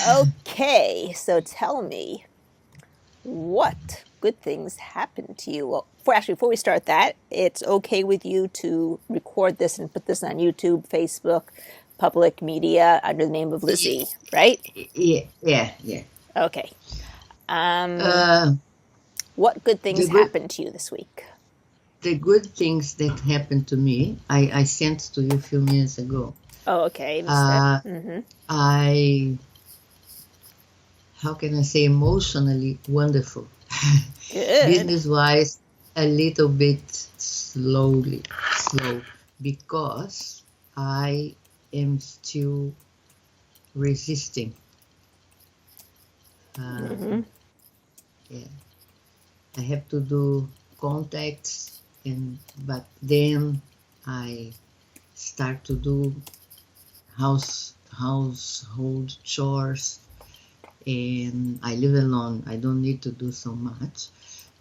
Okay, so tell me, what good things happened to you? Well, before we start that, it's okay with you to record this and put this on YouTube, Facebook, public media under the name of Lizzie, right? Yeah, yeah, yeah. Okay. Um, Uh, what good things the good, happened to you this week? the good things that happened to me, I sent to you a few minutes ago. Oh, okay, I missed it. Uh, Mm-hmm. I, how can I say, emotionally wonderful. Good. Business-wise, a little bit slow, because I am still resisting. Mm-hmm. Yeah, I have to do contacts, but then I start to do household chores, and I live alone. I don't need to do so much.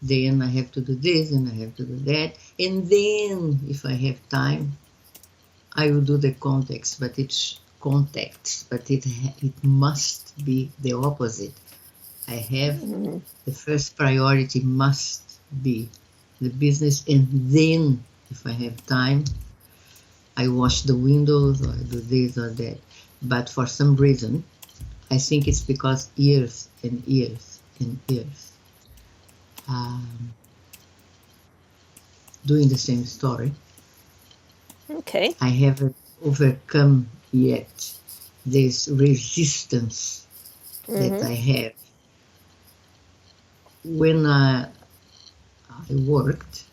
Then I have to do this and I have to do that, and then if I have time, I will do the contacts, but it must be the opposite. I have Mm-hmm. the first priority must be the business, and then if I have time, I wash the windows or I do this or that. But for some reason, I think it's because years and years and years um, doing the same story, Okay. I haven't overcome yet this resistance that Mm-hmm. I have. When I worked,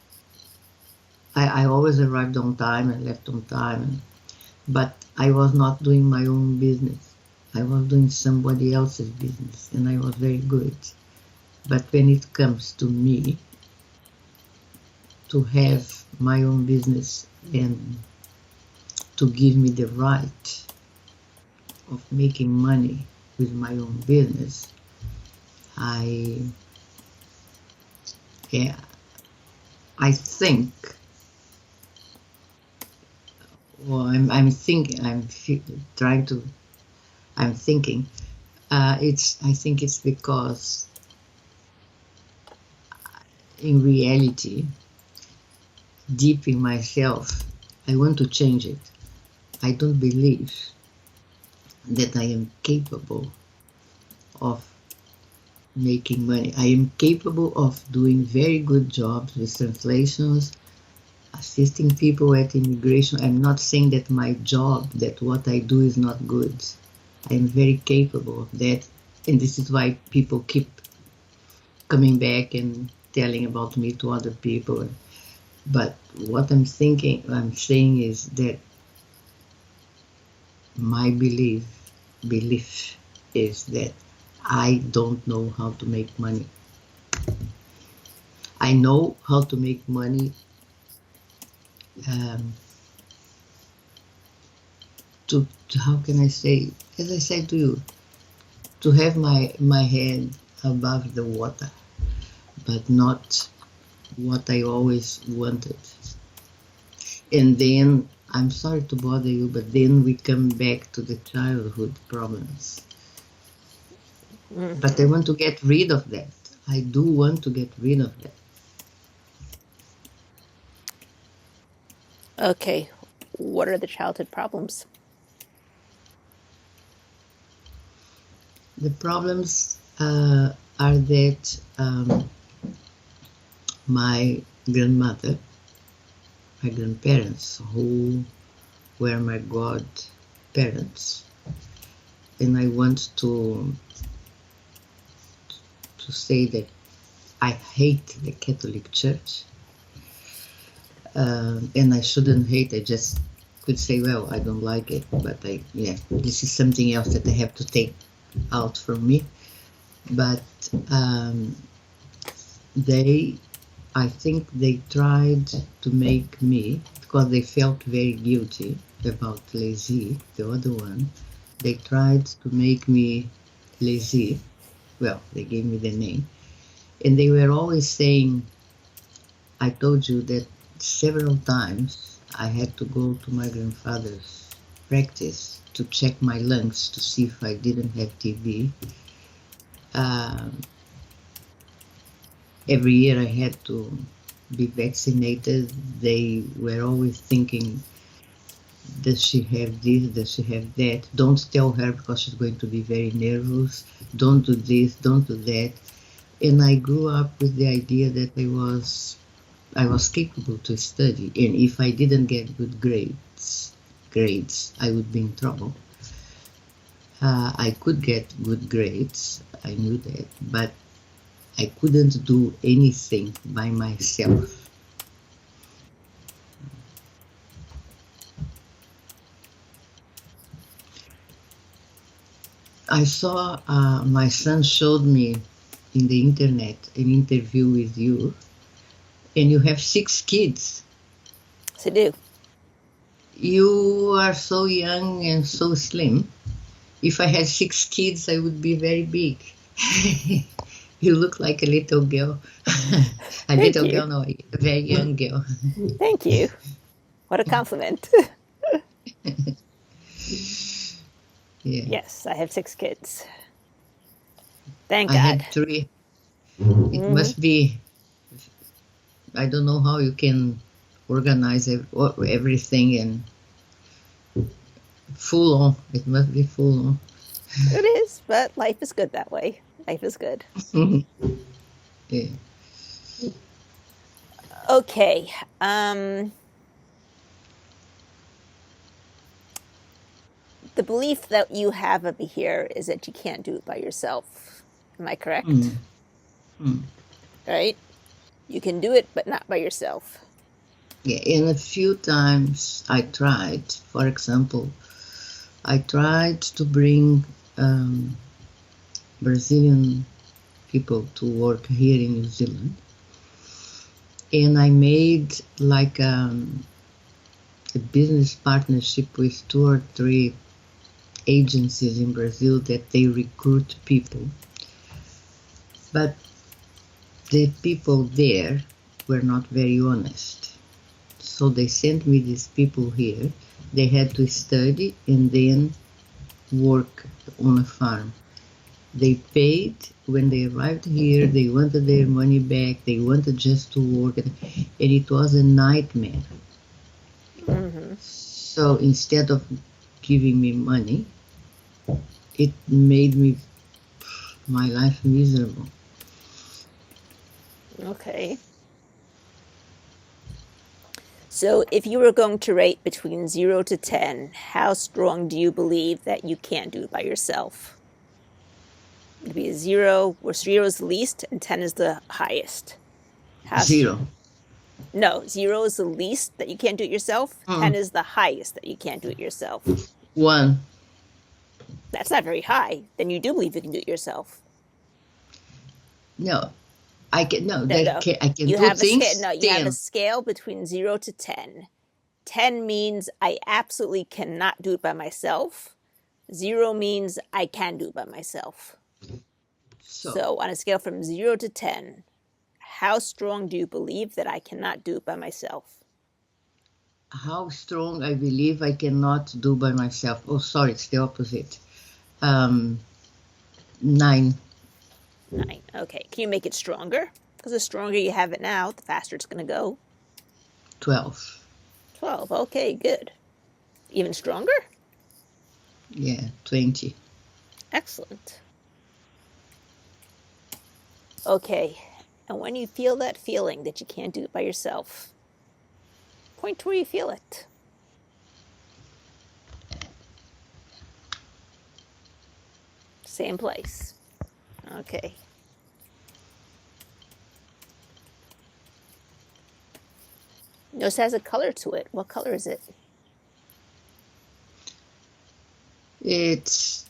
I always arrived on time and left on time, but I was not doing my own business. I was doing somebody else's business, and I was very good. But when it comes to me, to have my own business and to give me the right of making money with my own business, I yeah, I think, well, I'm thinking, trying to, I'm thinking, I think it's because in reality, deep in myself, I want to change it. I don't believe that I am capable of making money. I am capable of doing very good jobs with translations, assisting people at immigration. I'm not saying that my job, that what I do is not good. I am very capable of that. And this is why people keep coming back and telling about me to other people. But what I'm saying is that my belief is that I don't know how to make money. I know how to make money um, to how can I say, as I said to you, to have my head above the water, but not what I always wanted. And then I'm sorry to bother you, but then we come back to the childhood problems. But I Mm-hmm. want to get rid of that. I do want to get rid of that. Okay. What are the childhood problems? The problems are that my grandmother, my grandparents, who were my godparents, and I want to say that I hate the Catholic Church, and I shouldn't hate. I just could say, well, I don't like it, but this is something else that I have to take out from me. But um, they, I think they tried to make me, because they felt very guilty about Lizzie, the other one. They tried to make me Lizzie. Well, they gave me the name, and they were always saying, I told you that several times I had to go to my grandfather's practice to check my lungs to see if I didn't have TB. Every year I had to be vaccinated. They were always thinking, does she have this? Does she have that? Don't tell her because she's going to be very nervous. Don't do this, don't do that. And I grew up with the idea that I was capable to study, and if I didn't get good grades, I would be in trouble. I could get good grades, I knew that, but I couldn't do anything by myself. I saw, my son showed me in the internet an interview with you, and you have 6 kids. Yes, I do. You are so young and so slim. If I had 6 kids, I would be very big. You look like a little girl. A Thank little you. girl, no, a very young girl. Thank you. What a compliment. Yeah. Yes, I have 6 kids. Thank I God. had 3. It must be, I don't know how you can organize everything and full on. It must be full on. It is, but life is good that way. Life is good. Yeah. Okay. The belief that you have over here is that you can't do it by yourself. Am I correct? Right? You can do it, but not by yourself. Yeah, and a few times I tried. For example, I tried to bring Brazilian people to work here in New Zealand, and I made like a business partnership with 2 or 3 agencies in Brazil that they recruit people. But the people there were not very honest. So they sent me these people here. They had to study and then work on a farm. They paid when they arrived here. They wanted their money back. They wanted just to work, and it was a nightmare. So instead of giving me money, it made my life miserable. Okay. So if you were going to rate between 0 to 10, how strong do you believe that you can't do it by yourself? It'd be a 0, where 0 is the least and 10 is the highest. 0. No, 0 is the least that you can't do it yourself. 10 is the highest that you can't do it yourself. 1. That's not very high. Then you do believe you can do it yourself. No, I can no. No. I can You do have things. you have a 10. scale between 0 to 10. 10 means I absolutely cannot do it by myself. 0 means I can do it by myself. So on a scale from 0 to 10, how strong do you believe that I cannot do it by myself? How strong I believe I cannot do by myself. Oh, sorry, it's the opposite. 9. 9. Okay. Can you make it stronger? Because the stronger you have it now, the faster it's going to go. 12. 12. Okay, good. Even stronger? Yeah, 20. Excellent. Okay. And when you feel that feeling that you can't do it by yourself, point to where you feel it. Same place. Okay. Notice it has a color to it. What color is it? It's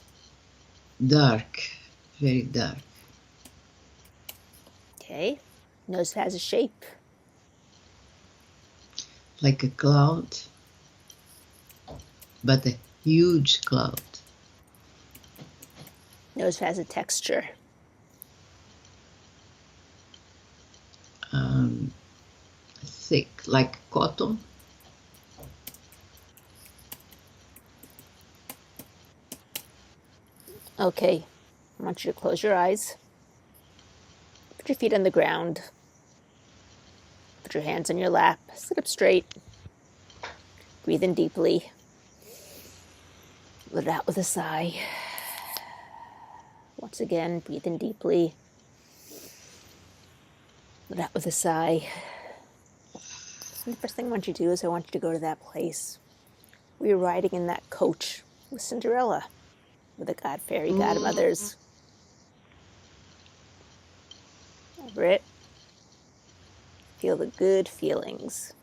dark, very dark. Okay. Notice it has a shape. Like a cloud, but a huge cloud. Notice it has a texture. Thick, like cotton. Okay, I want you to close your eyes. Put your feet on the ground. Put your hands on your lap. Sit up straight. Breathe in deeply. Let it out with a sigh. Once again, breathe in deeply. Let it out with a sigh. And the first thing I want you to do is I want you to go to that place where you're riding in that coach with Cinderella, with the god fairy godmothers. Over it. Feel the good feelings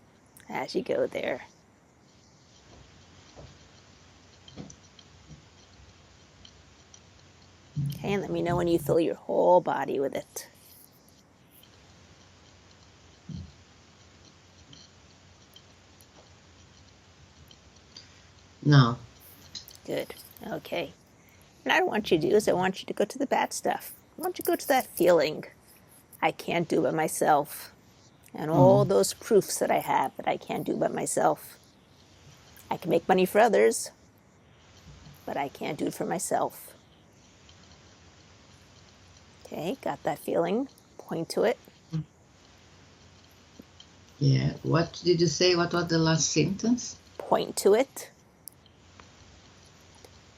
as you go there. Okay, and let me know when you fill your whole body with it. Now. Good. Okay. And what I want you to do is I want you to go to the bad stuff. I want you to go to that feeling I can't do by myself. And all those proofs that I have that I can't do by myself. I can make money for others, but I can't do it for myself. Okay, got that feeling? Point to it. Yeah. What did you say? What was the last sentence? Point to it.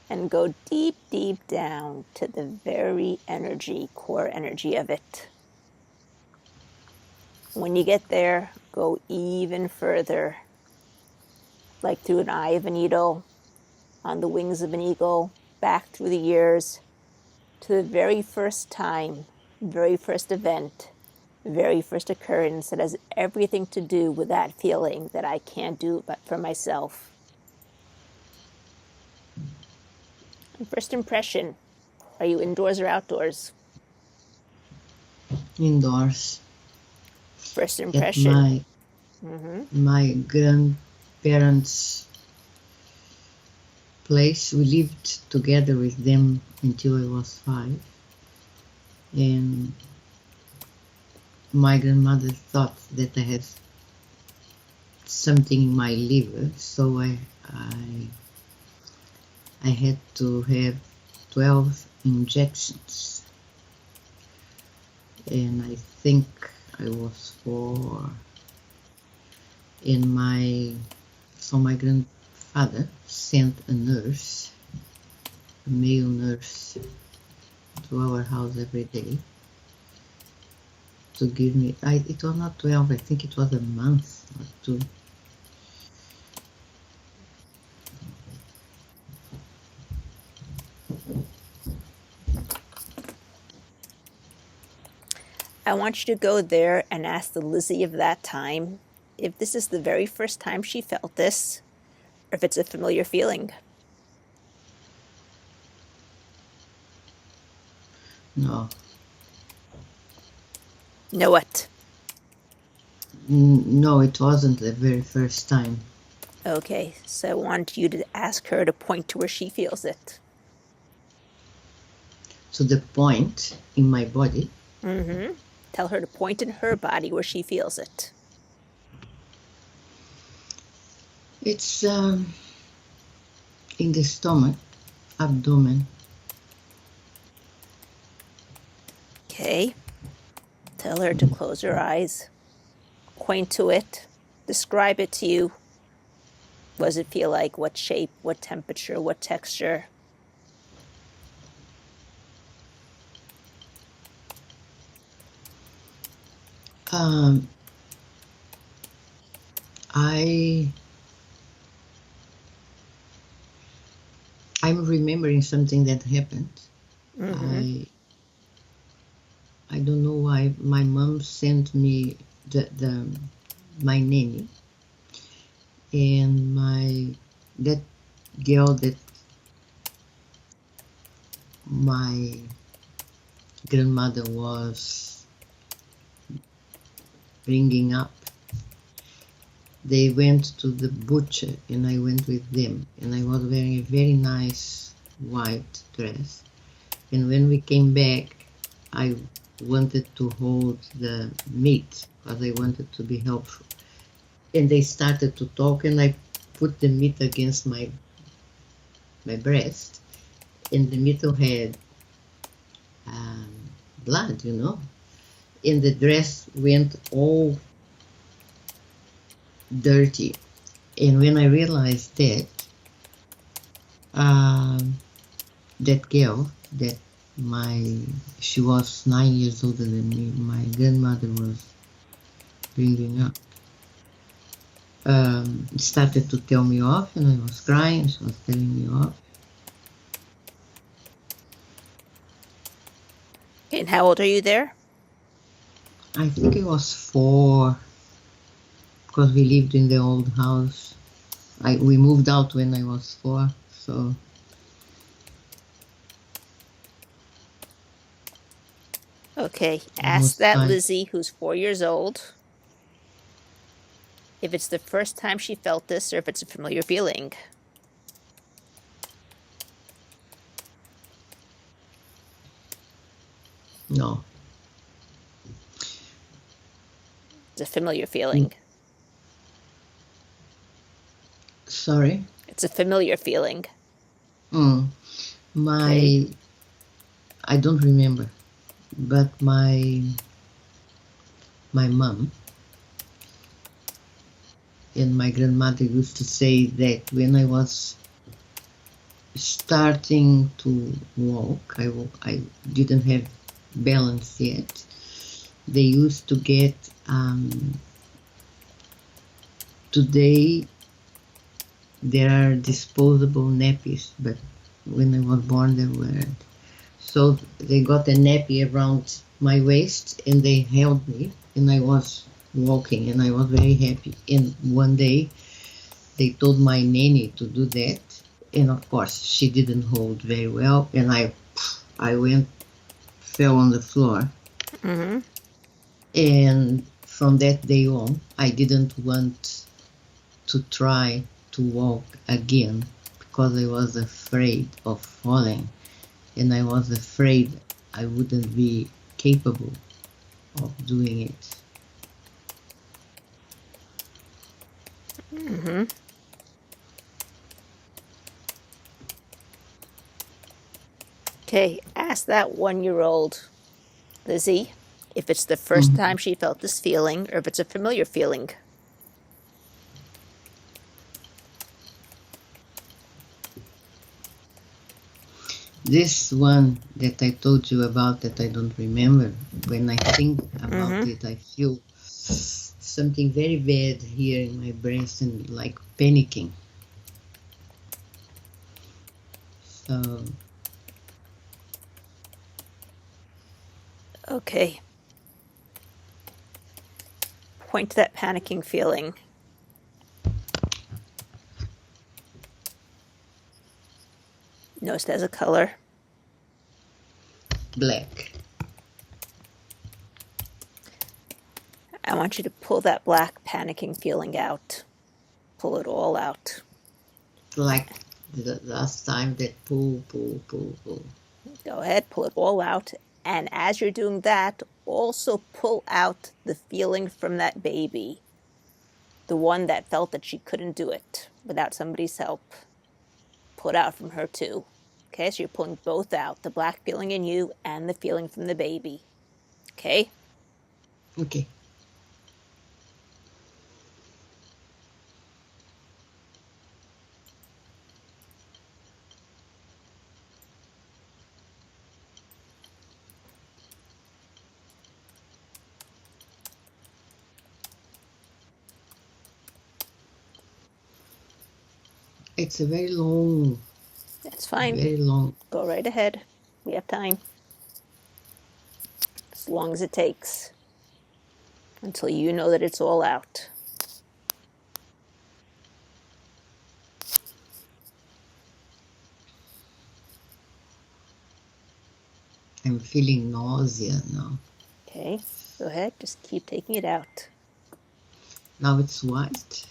And go deep, deep down to the very energy, core energy of it. When you get there, go even further, like through an eye of a needle, on the wings of an eagle, back through the years, to the very first time, very first event, very first occurrence that has everything to do with that feeling that I can't do but for myself. And first impression, are you indoors or outdoors? Indoors. First At impression. my grandparents' place. We lived together with them until I was 5. And my grandmother thought that I had something in my liver, so I had to have 12 injections. And I think I was 4. And my grandfather sent a nurse, a male nurse, to our house every day to give me, it was not 12, I think it was a month or 2. I want you to go there and ask the Lizzie of that time if this is the very first time she felt this, or if it's a familiar feeling. No. Know what? No, it wasn't the very first time. Okay, so I want you to ask her to point to where she feels it. To the point in my body. Tell her to point in her body where she feels it. It's in the stomach, abdomen. Okay. Tell her to close her eyes. Point to it. Describe it to you. What does it feel like? What shape? What temperature? What texture? I'm remembering something that happened. I don't know why my mom sent me my nanny, and that girl that my grandmother was bringing up. They went to the butcher and I went with them, and I was wearing a very nice white dress. And when we came back, I wanted to hold the meat because I wanted to be helpful. And they started to talk, and I put the meat against my breast, in the middle had um, blood, you know, and the dress went all dirty. And when I realized that, um, that girl, that my she was 9 years older than me, my grandmother was bringing up, started to tell me off, and I was crying. She was telling me off. And how old are you there? I think I was 4 because we lived in the old house. We moved out when I was 4, so Okay, ask almost that 5. Lizzie, who's 4 years old, if it's the first time she felt this or if it's a familiar feeling. No. It's a familiar feeling. Sorry. It's a familiar feeling. Mm. Okay. I don't remember, but my mom and my grandmother used to say that when I was starting to walk, I didn't have balance yet. They used to get today there are disposable nappies, but when I was born there weren't. So they got a nappy around my waist and they held me and I was walking and I was very happy. And one day they told my nanny to do that, and of course she didn't hold very well, and I went fell on the floor. Mm-hmm. And from that day on, I didn't want to try to walk again because I was afraid of falling, and I was afraid I wouldn't be capable of doing it. Mm-hmm. Okay, ask that 1 year old Lizzie if it's the first Mhm. time she felt this feeling or if it's a familiar feeling. This one that I told you about that I don't remember, when I think about Mm-hmm. it, I feel something very bad here in my breast and like panicking. So Okay. Point to that panicking feeling. Notice it has a color. black. I want you to pull that black panicking feeling out. Pull it all out. Like the last time that pull, pull, pull, pull. Go ahead, pull it all out. And as you're doing that, also pull out the feeling from that baby, the one that felt that she couldn't do it without somebody's help. Pull it out from her too. Okay, so you're pulling both out, the black feeling in you and the feeling from the baby. Okay? Okay. It's a That's fine. very long. Go right ahead. We have time. As long as it takes until you know that it's all out. I'm feeling nausea now. Okay? Go ahead. Just keep taking it out. Now it's white.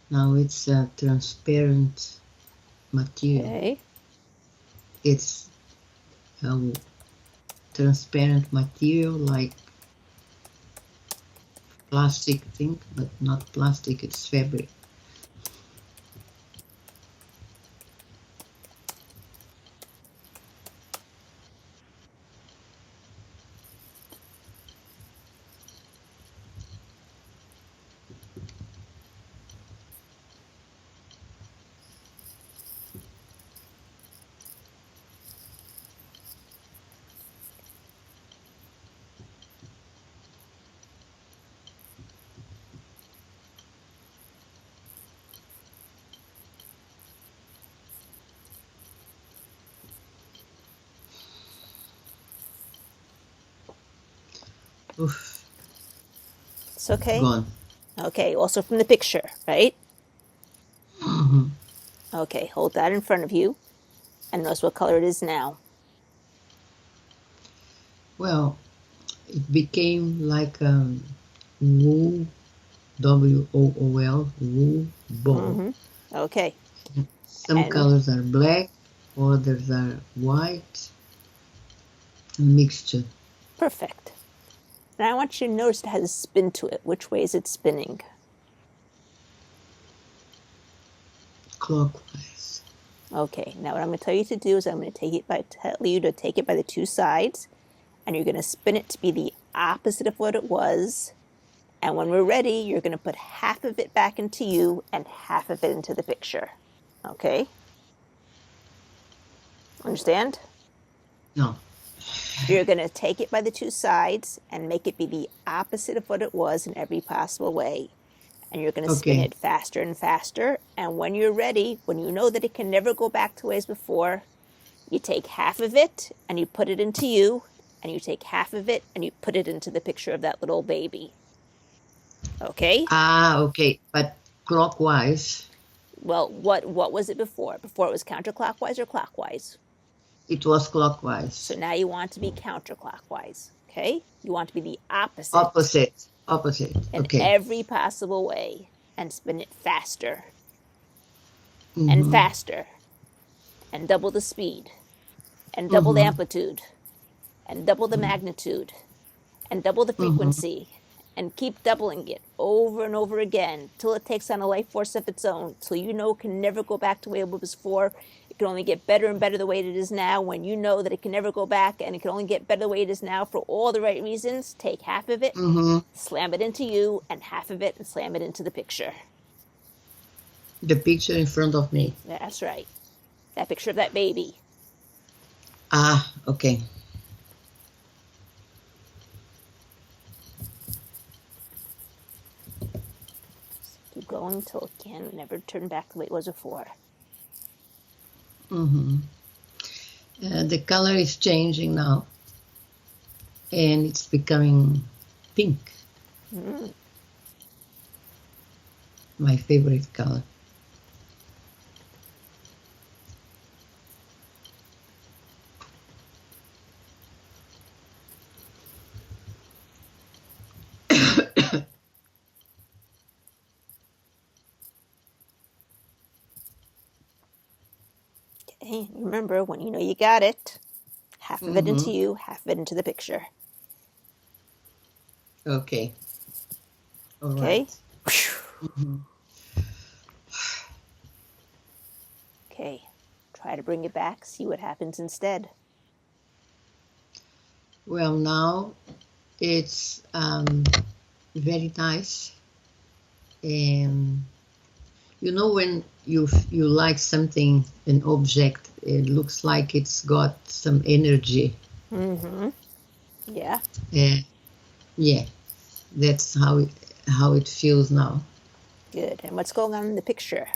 Now it's a transparent material. Okay. It's a transparent material like plastic thing, but not plastic, it's fabric. Oof, It's okay. gone. Okay, also from the picture, right? Mhm. Okay, hold that in front of you and notice what color it is now. Well, it became like a wool, wool, wool ball. Okay, Some and colors are black, others are white, a mixture. perfect. Now I want you to notice it has a spin to it. Which way is it spinning? Clockwise. Okay, now what I'm going to tell you to do is I'm going to tell you to take it by the two sides, and you're going to spin it to be the opposite of what it was. And when we're ready, you're going to put half of it back into you and half of it into the picture. Okay? Understand? No. You're going to take it by the two sides and make it be the opposite of what it was in every possible way. And you're going to spin Okay. it faster and faster. And when you're ready, when you know that it can never go back to ways before, you take half of it and you put it into you, and you take half of it and you put it into the picture of that little baby. Okay? Ah, okay. But clockwise, Well, what was it before? Before it was counterclockwise or clockwise? it was So clockwise. now you want to be counterclockwise. Okay? You want to be the opposite Opposite. Opposite. in Okay. every possible way and spin it faster and Mm-hmm. faster and double the speed and double the Mm-hmm. amplitude and double the magnitude and double the Mm-hmm. frequency and keep doubling it over and over again till it takes on a life force of its own, till you know it can never go back to the way it was before. It can only get better and better the way it is now. When you know that it can never go back and it can only get better the way it is now for all the right reasons, take half of it, Mm-hmm. slam it into you, and half of it and slam it into the picture. The picture in front of me. That's right. That picture of that baby. Ah, okay. Keep going until it can never turn back the way it was before. Mm-hmm. The color is changing now, and it's becoming pink. My favorite color. Okay, remember, when you know you got it, half of it into Mm-hmm. you, half of it into the picture. Okay. All Okay? right. Mm-hmm. Okay, try to bring it back, see what happens instead. Well, now it's very nice, and you know when you like something, an object, it looks like it's got some energy. Yeah, Uh, yeah, that's how it feels now. good. And what's going on in the picture?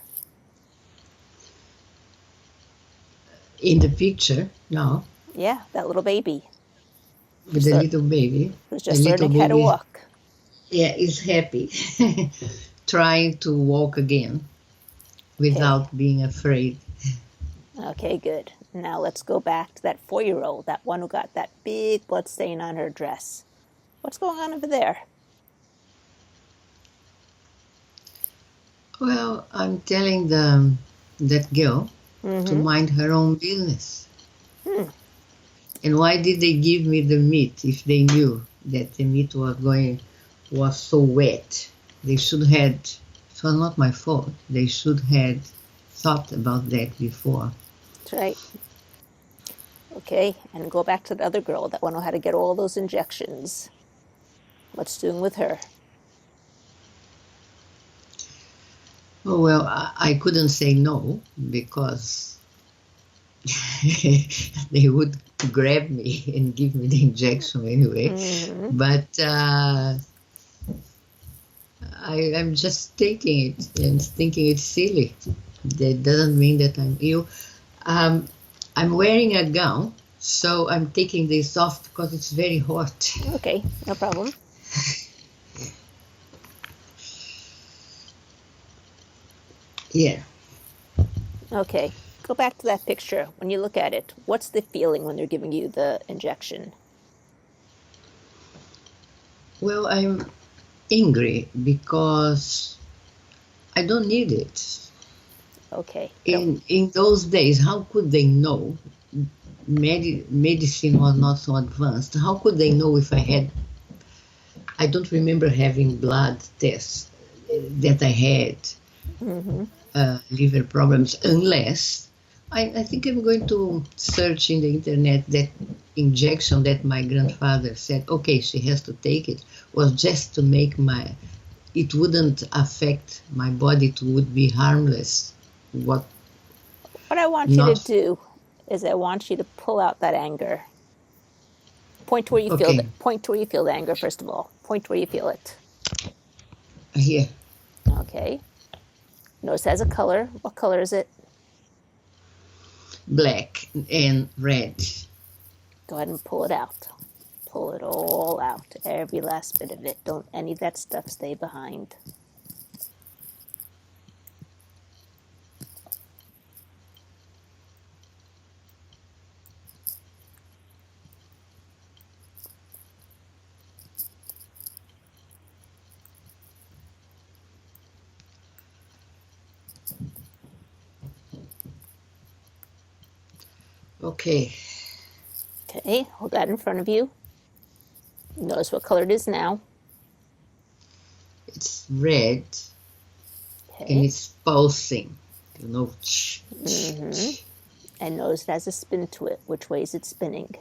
In the picture now, Yeah, that little baby with the little baby, who's the just little learning how to baby, walk. yeah, is happy, trying to walk again Okay, without being afraid. okay, good. Now let's go back to that 4-year-old, that one who got that big blood stain on her dress. What's going on over there? Well, I'm telling that girl to mind her own business. And why did they give me the meat if they knew that the meat was so wet? They should had. It was not my fault. They should had thought about that before. That's right. Okay, and go back to the other girl that one know how to get all those injections. What's doing with her? Oh, well, I couldn't say no because they would grab me and give me the injection anyway. But I'm just taking it and thinking it's silly. That doesn't mean that I'm ill. I'm wearing a gown, so I'm taking this off because it's very hot. Okay, no problem. Yeah. Okay, go back to that picture. When you look at it, what's the feeling when they're giving you the injection? Well, I'm angry because I don't need it. Okay. In those days, how could they know? Medicine was not so advanced. How could they know if I had? I don't remember having blood tests that I had liver problems, unless I think I'm going to search in the internet that injection that my grandfather said, okay, she has to take it, was just to make it wouldn't affect my body, it would be harmless. What I want you to do is I want you to pull out that anger. Point to where you feel it. Point to where you feel the anger, first of all. Point to where you feel it. Here. Okay. Notice it has a color. What color is it? Black and red. Go ahead and pull it out. Pull it all out. Every last bit of it. Don't any of that stuff stay behind. Okay. Okay, hold that in front of you. Notice what color it is now. It's red. Okay. And it's pulsing. You know. And notice it has a spin to it. Which way is it spinning?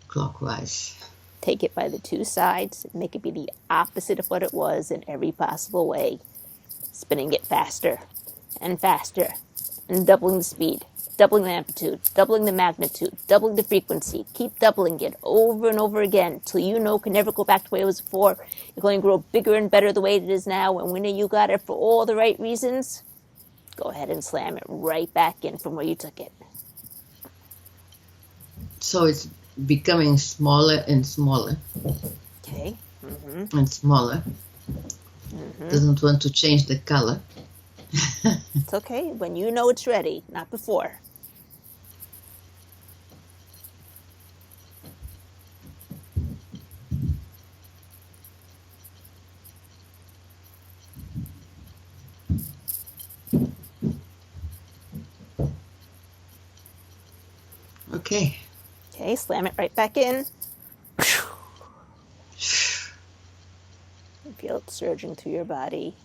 Clockwise. Take it by the two sides and make it be the opposite of what it was in every possible way. Spinning it faster and faster and doubling the speed, doubling the amplitude, doubling the magnitude, doubling the frequency. Keep doubling it over and over again till you know it can never go back to the way it was before. It's going to grow bigger and better the way it is now. And when you got it for all the right reasons, go ahead and slam it right back in from where you took it. So it's becoming smaller and smaller. Okay. And smaller. Doesn't want to change the color. It's okay when you know it's ready, not before. Okay. Okay, slam it right back in. Feel it surging through your body.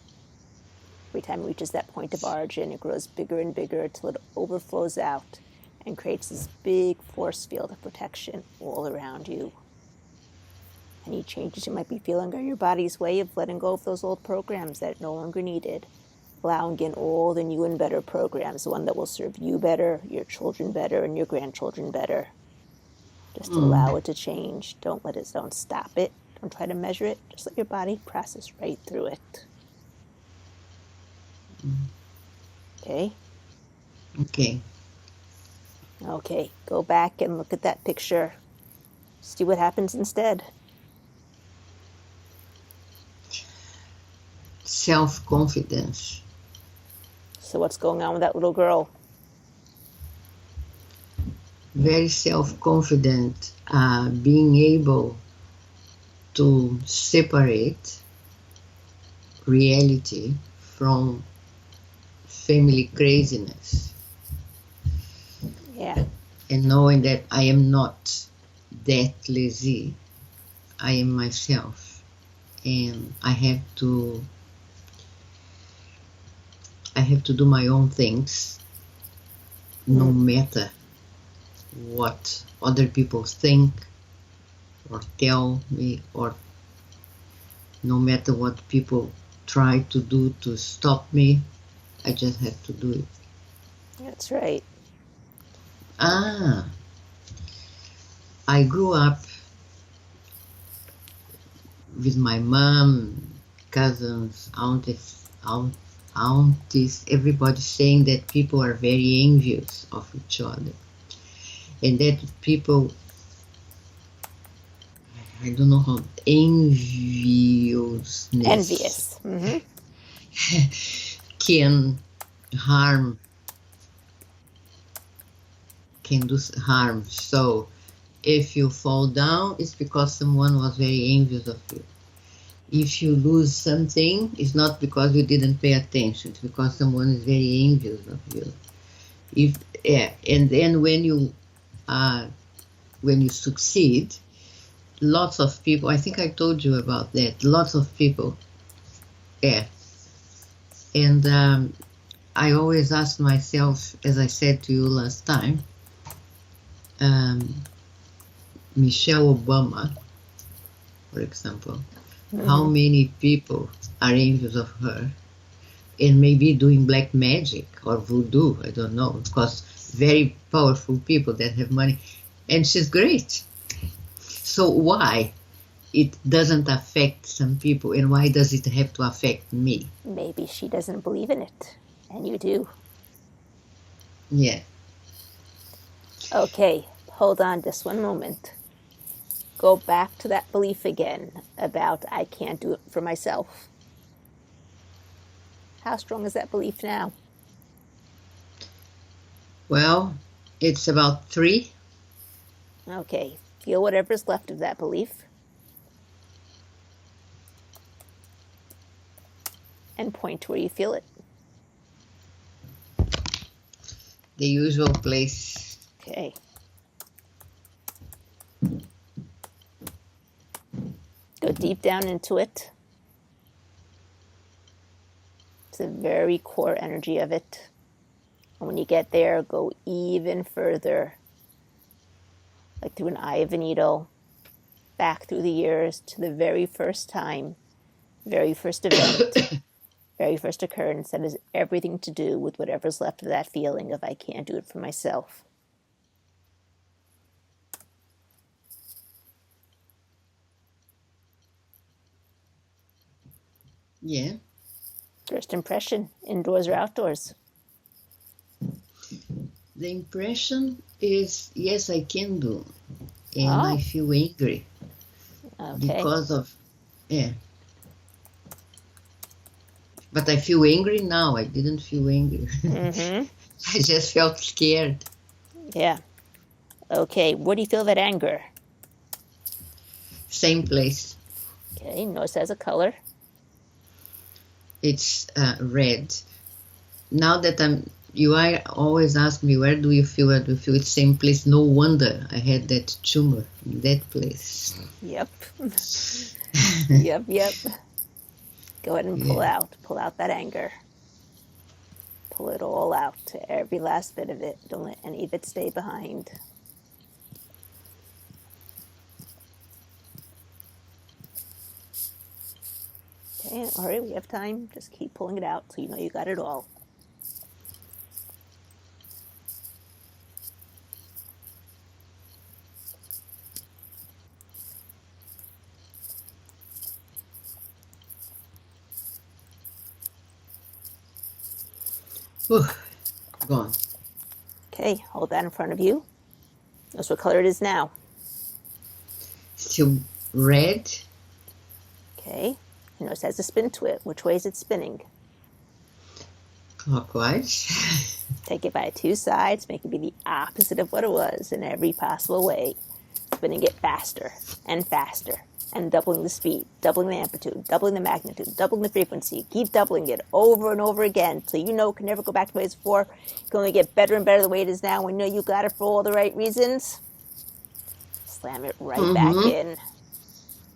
Every time it reaches that point of origin, it grows bigger and bigger until it overflows out and creates this big force field of protection all around you. Any changes you might be feeling are your body's way of letting go of those old programs that are no longer needed, allowing in all the new and better programs, the one that will serve you better, your children better, and your grandchildren better. Just allow it to change. Don't stop it. Don't try to measure it. Just let your body process right through it. Okay? Okay. Okay, go back and look at that picture. See what happens instead. Self-confidence. So what's going on with that little girl? Very self-confident, being able to separate reality from family craziness, Yeah. and knowing that I am not that Lizzie, I am myself, and I have to do my own things, no matter what other people think or tell me, or no matter what people try to do to stop me. I just have to do it. That's right. Ah, I grew up with my mom, cousins, aunties, everybody saying that people are very envious of each other, and that people, I don't know how, enviousness Envious. Mm-hmm. can harm, can do harm. So if you fall down, it's because someone was very envious of you. If you lose something, it's not because you didn't pay attention. It's because someone is very envious of you. If yeah, and then when you succeed, lots of people. I think I told you about that. Lots of people. Yeah, and I always ask myself, as I said to you last time, um, Michelle Obama, for example, how Mm-hmm. many people are envious of her? And maybe doing black magic or voodoo, I don't know, because very powerful people that have money, and she's great. So why it doesn't affect some people, and why does it have to affect me? Maybe she doesn't believe in it, and you do. Yeah, Okay, hold on just one moment. Go back to that belief again about I can't do it for myself. How strong is that belief now? well, it's about 3. Okay, feel whatever's left of that belief and point to where you feel it. The usual place. Okay. Go deep down into it. It's the very core energy of it. And when you get there, go even further, like through an eye of a needle, back through the years to the very first time, very first event, very first occurrence that has everything to do with whatever's left of that feeling of I can't do it for myself. Yeah, First impression, indoors or outdoors? the impression is yes, I can do, and I Oh, feel angry okay. because of, yeah. But I feel angry now. I didn't feel angry. Mm-hmm. I just felt scared. Yeah. Okay, where do you feel that anger? Same place. Okay, notice as a color. It's red. Now that you are always ask me where do you feel? Where do you feel? It's same place. No wonder I had that tumor in that place. Yep. Yep. Go ahead and Yeah. pull out that anger. Pull it all out, every last bit of it. Don't let any of it stay behind. Okay, all right, we have time. Just keep pulling it out so you know you got it all. Whew, gone. Okay, hold that in front of you. Notice what color it is now. Still red. Okay, and notice it has a spin to it. Which way is it spinning? Clockwise. Take it by 2 sides, make it be the opposite of what it was in every possible way. Spinning it faster and faster. and doubling the speed, doubling the amplitude, doubling the magnitude, doubling the frequency. Keep doubling it over and over again so you know it can never go back to the way it's before. It can only get better and better the way it is now. We know you got it for all the right reasons. Slam it right back in.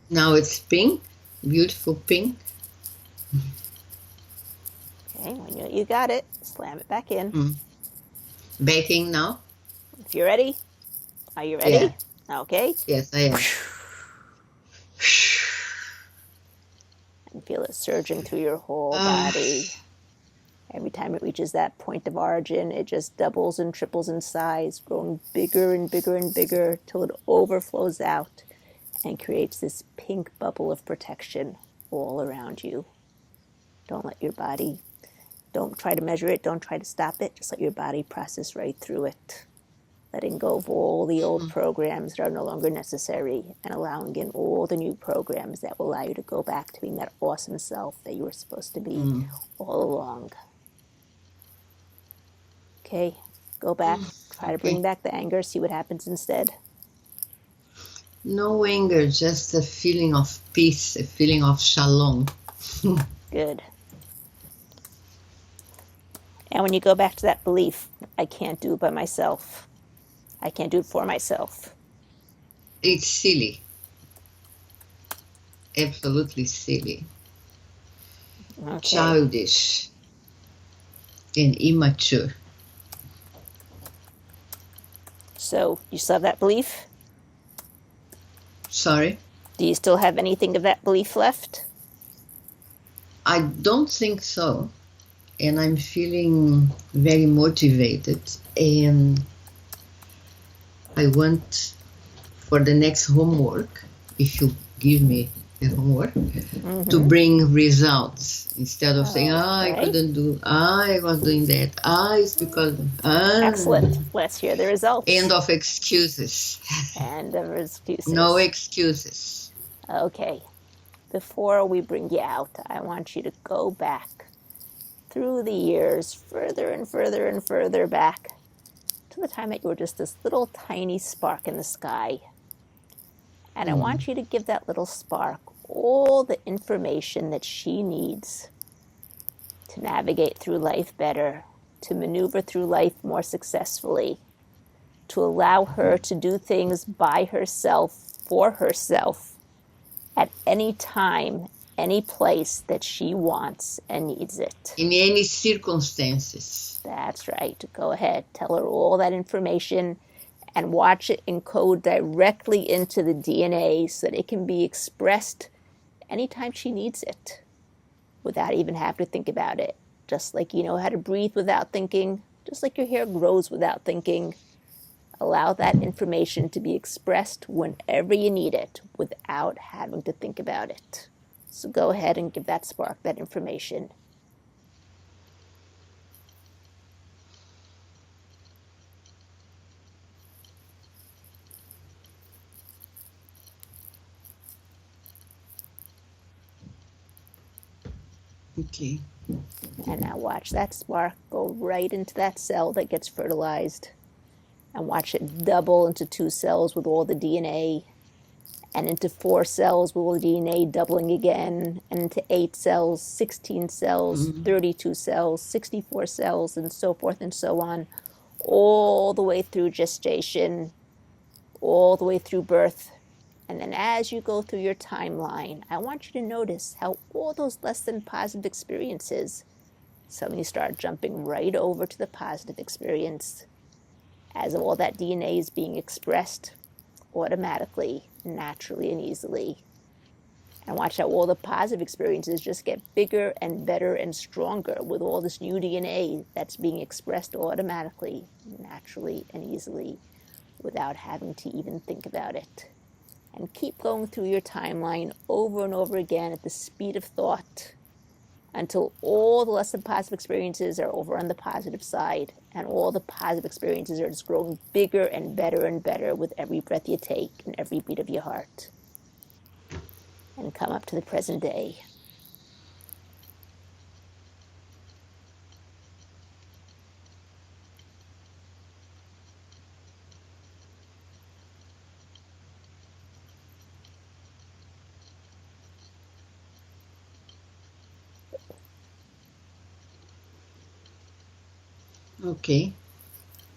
Now it's pink, beautiful pink. Okay, when you got it, slam it back in. Backing now. If you're ready, are you Yeah. ready? Okay. Yes, I am. And feel it surging through your whole body. Every time it reaches that point of origin, it just doubles and triples in size, growing bigger and bigger and bigger till it overflows out and creates this pink bubble of protection all around you. Don't let your body, don't try to measure it, don't try to stop it, just let your body process right through it. Letting go of all the old programs that are no longer necessary and allowing in all the new programs that will allow you to go back to being that awesome self that you were supposed to be all along. Okay, go back, try to bring back the anger, see what happens instead. No anger, just a feeling of peace, a feeling of shalom. Good. And when you go back to that belief, I can't do it by myself. I can't do it for myself. It's silly. Absolutely silly. Okay. Childish and immature. So, you still have that belief? Sorry? Do you still have anything of that belief left? I don't think so. And I'm feeling very motivated. And I want for the next homework, if you give me the homework, to bring results instead of saying, I couldn't do, I was doing that, it's because, Excellent. Let's hear the results. End of excuses. End of excuses. No excuses. Okay. Before we bring you out, I want you to go back through the years, further and further and further back to the time that you were just this little tiny spark in the sky. And I want you to give that little spark all the information that she needs to navigate through life better, to maneuver through life more successfully, to allow her to do things by herself, for herself, at any time, any place that she wants and needs it. In any circumstances. That's right. Go ahead. Tell her all that information and watch it encode directly into the DNA so that it can be expressed anytime she needs it without even having to think about it. Just like you know how to breathe without thinking, just like your hair grows without thinking. Allow that information to be expressed whenever you need it without having to think about it. So go ahead and give that spark that information. Okay. And now watch that spark go right into that cell that gets fertilized. And watch it double into 2 cells with all the DNA, and into 4 cells with all the DNA doubling again, and into 8 cells, 16 cells, 32 cells, 64 cells, and so forth and so on, all the way through gestation, all the way through birth. And then as you go through your timeline, I want you to notice how all those less than positive experiences, suddenly start jumping right over to the positive experience as all that DNA is being expressed automatically, naturally, and easily. And watch how all the positive experiences just get bigger and better and stronger with all this new DNA that's being expressed automatically, naturally, and easily without having to even think about it. And keep going through your timeline over and over again at the speed of thought until all the less than positive experiences are over on the positive side, and all the positive experiences are just growing bigger and better with every breath you take and every beat of your heart. And come up to the present day. Okay.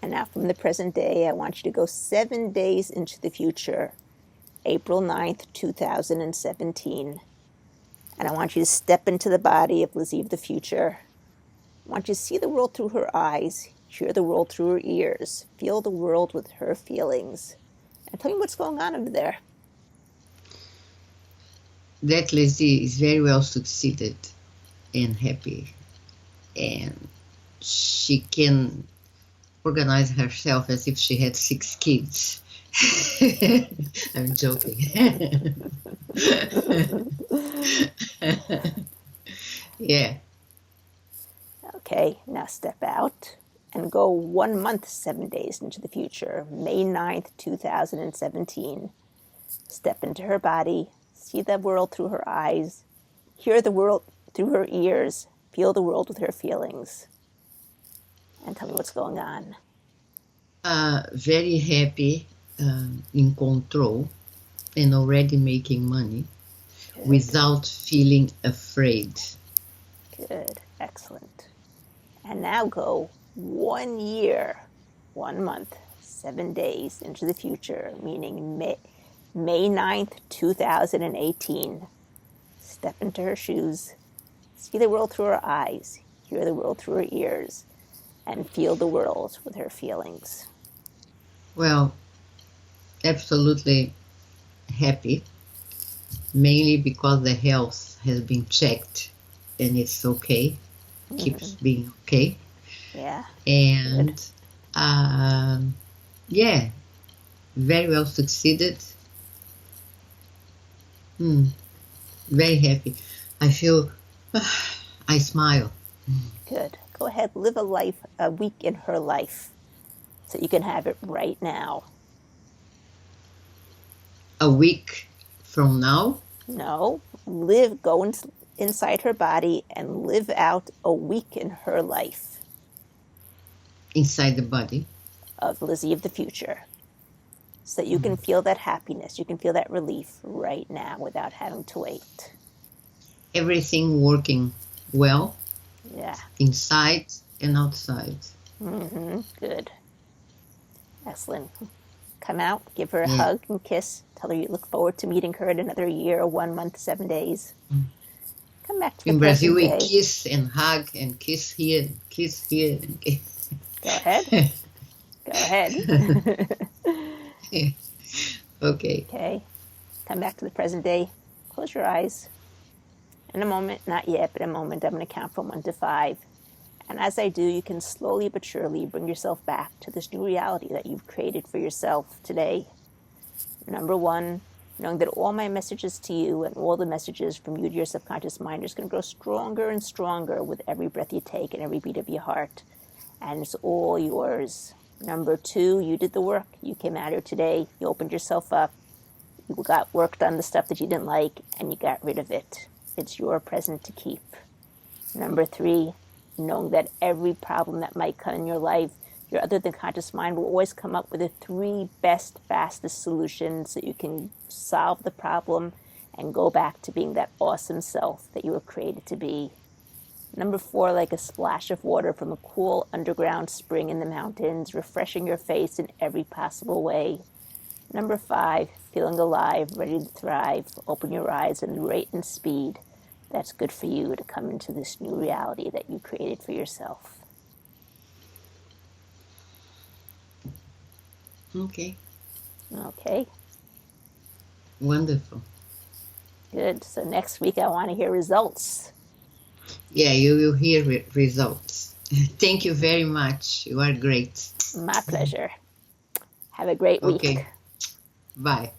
And now from the present day, I want you to go 7 days into the future, April 9th, 2017. And I want you to step into the body of Lizzie of the future. I want you to see the world through her eyes, hear the world through her ears, feel the world with her feelings. And tell me what's going on over there. That Lizzie is very well succeeded and happy, and she can organize herself as if she had 6 kids. I'm joking. Yeah. Okay, now step out and go 1 month, 7 days into the future, May 9th, 2017. Step into her body, see the world through her eyes, hear the world through her ears, feel the world with her feelings. And tell me what's going on. Very happy, in control, and already making money. Good. Without feeling afraid. Good, excellent. And now go 1 year, 1 month, 7 days into the future, meaning May 9th, 2018. Step into her shoes, see the world through her eyes, hear the world through her ears, and feel the world with her feelings. Well, absolutely happy, mainly because the health has been checked and it's okay, keeps being okay. Yeah. And yeah, very well succeeded. Very happy. I feel, I smile. Good. Go ahead, live a week in her life, so you can have it right now. A week from now? No, go inside her body and live out a week in her life. Inside the body? Of Lizzie of the future. So that you can feel that happiness, you can feel that relief right now without having to wait. Everything working well? Yeah. Inside and outside. Good. Excellent. Come out, give her a hug and kiss. Tell her you look forward to meeting her in another year, 1 month, 7 days. Come back to the In Brazil, we day. kiss and hug and kiss here, and kiss here. And kiss. Go ahead. Go ahead. Okay. Okay. Come back to the present day. Close your eyes. In a moment, not yet, but in a moment, I'm going to count from 1 to 5. And as I do, you can slowly but surely bring yourself back to this new reality that you've created for yourself today. Number 1, knowing that all my messages to you and all the messages from you to your subconscious mind are just going to grow stronger and stronger with every breath you take and every beat of your heart. And it's all yours. Number 2, you did the work. You came out here today. You opened yourself up. You got work done, the stuff that you didn't like, and you got rid of it. It's your present to keep. Number 3, knowing that every problem that might come in your life, your other than conscious mind will always come up with the 3 best, fastest solutions so you can solve the problem and go back to being that awesome self that you were created to be. Number 4, like a splash of water from a cool underground spring in the mountains, refreshing your face in every possible way. Number 5, feeling alive, ready to thrive. Open your eyes at the rate and speed that's good for you to come into this new reality that you created for yourself. Okay. Okay. Wonderful. Good. So next week I want to hear results. Yeah, you will hear results. Thank you very much. You are great. My pleasure. Have a great week. Okay. Bye.